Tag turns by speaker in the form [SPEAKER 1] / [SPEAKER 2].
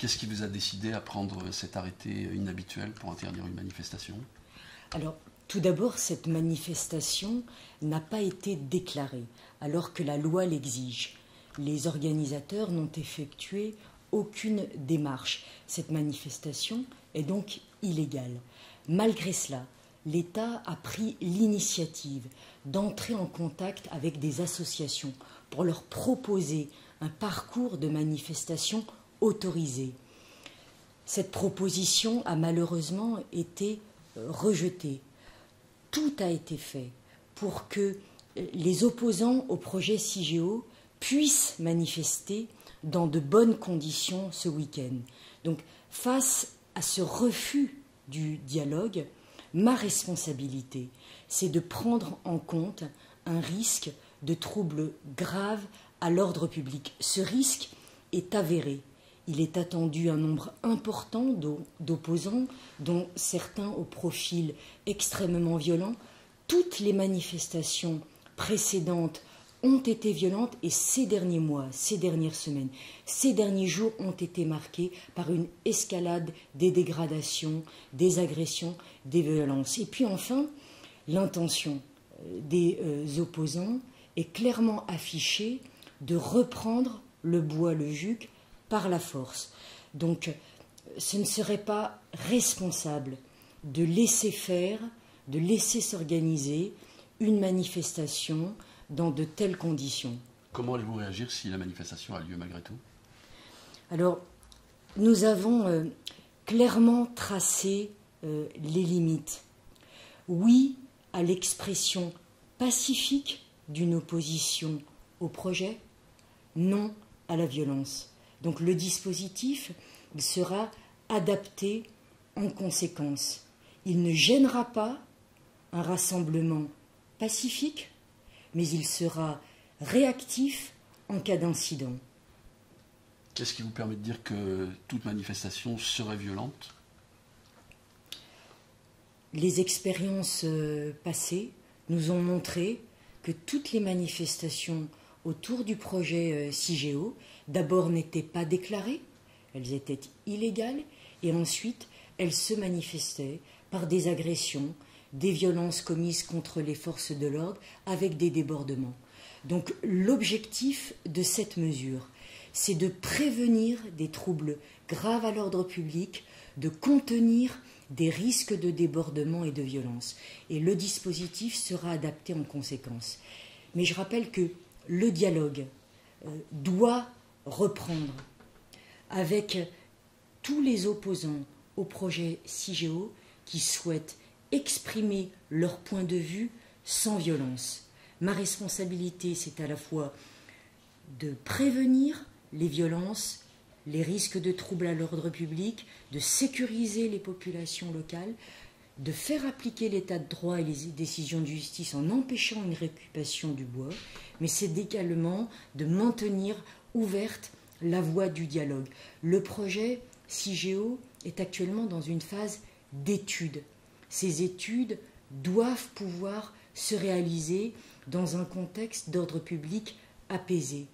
[SPEAKER 1] Qu'est-ce qui vous a décidé à prendre cet arrêté inhabituel pour interdire une manifestation?
[SPEAKER 2] Alors, tout d'abord, cette manifestation n'a pas été déclarée, alors que la loi l'exige. Les organisateurs n'ont effectué aucune démarche. Cette manifestation est donc illégale. Malgré cela, l'État a pris l'initiative d'entrer en contact avec des associations pour leur proposer un parcours de manifestation autorisé. Cette proposition a malheureusement été rejetée. Tout a été fait pour que les opposants au projet CIGEO puissent manifester dans de bonnes conditions ce week-end. Donc, face à ce refus du dialogue, ma responsabilité, c'est de prendre en compte un risque de troubles graves à l'ordre public. Ce risque est avéré. Il est attendu un nombre important d'opposants, dont certains au profil extrêmement violent. Toutes les manifestations précédentes ont été violentes et ces derniers mois, ces dernières semaines, ces derniers jours ont été marqués par une escalade des dégradations, des agressions, des violences. Et puis enfin, l'intention des opposants est clairement affichée de reprendre le bois, le jug, par la force. Donc, ce ne serait pas responsable de laisser faire, de laisser s'organiser une manifestation dans de telles conditions.
[SPEAKER 1] Comment allez-vous réagir si la manifestation a lieu malgré tout?
[SPEAKER 2] Alors, nous avons clairement tracé les limites. Oui à l'expression pacifique d'une opposition au projet, non à la violence. Donc le dispositif sera adapté en conséquence. Il ne gênera pas un rassemblement pacifique, mais il sera réactif en cas d'incident.
[SPEAKER 1] Qu'est-ce qui vous permet de dire que toute manifestation serait violente?
[SPEAKER 2] Les expériences passées nous ont montré que toutes les manifestations autour du projet CIGEO, d'abord n'étaient pas déclarées, elles étaient illégales, et ensuite elles se manifestaient par des agressions, des violences commises contre les forces de l'ordre avec des débordements. Donc l'objectif de cette mesure, c'est de prévenir des troubles graves à l'ordre public, de contenir des risques de débordement et de violence. Et le dispositif sera adapté en conséquence. Mais je rappelle que le dialogue doit reprendre avec tous les opposants au projet CIGEO qui souhaitent exprimer leur point de vue sans violence. Ma responsabilité, c'est à la fois de prévenir les violences, les risques de troubles à l'ordre public, de sécuriser les populations locales, de faire appliquer l'état de droit et les décisions de justice en empêchant une récupération du bois, mais c'est également de maintenir ouverte la voie du dialogue. Le projet CIGEO est actuellement dans une phase d'étude. Ces études doivent pouvoir se réaliser dans un contexte d'ordre public apaisé.